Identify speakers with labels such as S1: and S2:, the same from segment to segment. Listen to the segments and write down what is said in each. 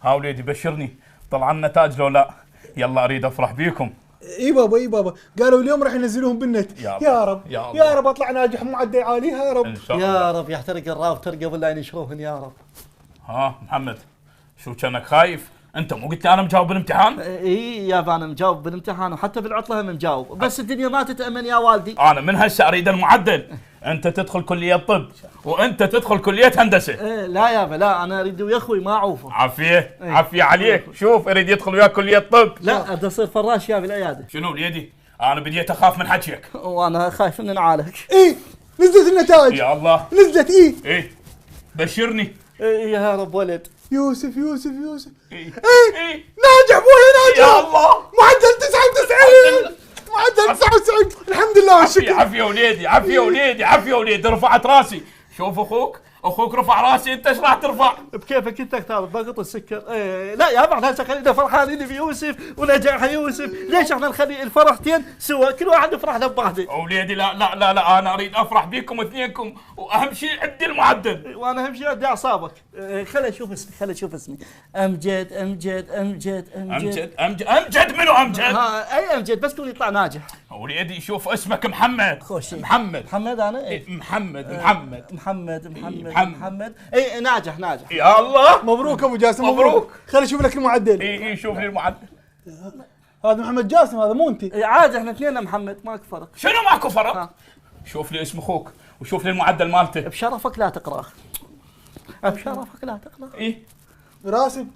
S1: ها وليدي بشرني، طلع النتاج لو لا؟ يلا اريد افرح بيكم.
S2: اي بابا اي بابا، قالوا اليوم راح ينزلوهم بالنت. يا رب يا رب اطلع ناجح معدل عالي يا رب
S1: ان شاء الله.
S3: يا رب يحترق الراوتر قبل لا ينشروهن يا رب.
S1: ها محمد شو كانك خايف؟ انت مو قلت لي انا مجاوب بالامتحان؟
S3: اي يابا انا مجاوب بالامتحان وحتى بالعطله هم مجاوب، بس الدنيا ما تتامن يا والدي.
S1: انا من هسه اريد المعدل. انت تدخل كليه طب وانت تدخل كليه هندسه.
S3: لا يابا لا، انا اريد ويا اخوي ما اعوفه.
S1: عافيه عافيه عليك. شوف اريد يدخل وياك كليه طب.
S3: لا بدي اصير فراش يا بالعياده.
S1: شنو وليدي؟ انا بديت اخاف من حكيك.
S3: وانا خايف من نعالج.
S2: اي نزلت النتائج.
S1: يا الله
S2: نزلت. اي
S1: بشرني.
S3: يا رب ولد.
S2: يوسف يوسف يوسف.
S1: اي
S2: ناجح ابوي ناجح.
S1: يا الله
S2: معدل 99. معدل 99 الحمد لله والشكر.
S1: عافيه وليدي عافيه وليدي عافيه وليدي. رفعت راسي. شوف اخوك رفع راسي، انت ايش راح ترفع؟
S3: بكيفك انت اختار ضغط السكر. لا يا ابا احنا خلينا فرحانين بيوسف ونجاح يوسف، ليش احنا نخلي الفرحتين سوا كل واحد يفرح له بواحده؟
S1: وليدي لا لا لا لا، انا اريد افرح بيكم اثنينكم، واهم شيء عندي المعدل.
S3: وانا اهم شيء عندي اعصابك. خليني اشوف اسمي امجد امجد امجد امجد
S1: امجد منو امجد؟
S3: اي امجد بس تقول يطلع ناجح.
S1: وليدي شوف اسمك محمد.
S3: خوش
S1: محمد
S3: انا محمد اي ناجح.
S1: يا الله
S2: مبروك ابو جاسم
S1: مبروك.
S2: خليني اشوف لك المعدل.
S1: اي شوف لي المعدل.
S2: هذا محمد جاسم، هذا مو انت.
S3: عادي احنا اثنين محمد ماكو فرق.
S1: شنو ماكو فرق؟ شوف لي اسم اخوك وشوف لي المعدل مالته.
S3: بشرفك لا تقراه. بشرفك لا تقراه.
S2: راسم.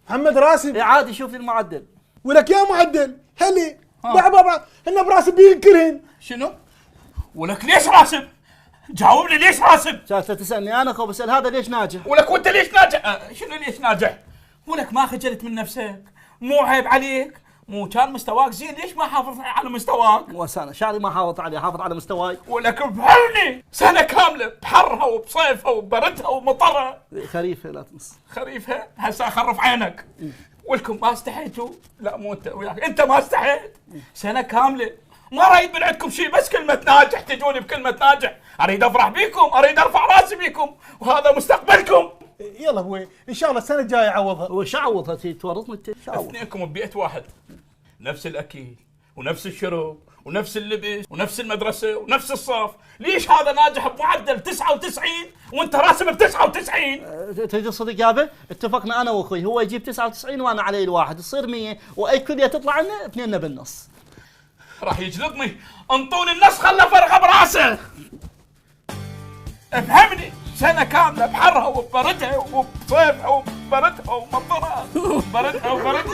S2: محمد راسم.
S3: عادي شوف لي المعدل.
S2: ولك يا معدل هلي بابا هن براسم بينكرهن.
S1: شنو؟ ولك ليش راسم؟ جاوبني ليش راسم؟
S3: جالس تسالني انا بسال هذا ليش ناجح؟
S1: ولك وانت ليش ناجح؟ شنو ليش ناجح؟ ولك ما خجلت من نفسك؟ مو عيب عليك؟ مو كان مستواك زين، ليش ما حافظ على مستواك؟
S3: مو سنه شعري ما حافظ عليه، حافظ على مستواي.
S1: ولك بحرني سنه كامله بحرها وبصيفها وبردها ومطرها.
S3: خريفها لا تنص.
S1: خريفها هسه اخرف عينك. ولكم ما استحيتوا؟ لا مو انت وياك، انت ما استحيت. سنه كامله ما رايد من عندكم شيء بس كلمه ناجح، تجوني بكلمه ناجح. اريد افرح بيكم، اريد ارفع راسي بيكم، وهذا مستقبلكم.
S2: يلا ابوي ان شاء الله السنه الجايه اعوضها.
S3: وش اعوضها؟ تورطني انت.
S1: اثنينكم ببيت واحد، نفس الاكل ونفس الشرب ونفس اللبس ونفس المدرسه ونفس الصف. ليش هذا ناجح بمعدل 99 وانت راسم ب 99؟
S3: تريد الصدق يابا؟ اتفقنا انا واخوي، هو يجيب 99 وانا علي الواحد، تصير 100، واي كليه تطلع لنا اثنيننا بالنص.
S1: راح يجلطني. انطوني النص خله فرغه براسه. افهمني، سنه كامله بحرها وببردها وبصيفها وببردها ومطرها وبردها وبردها.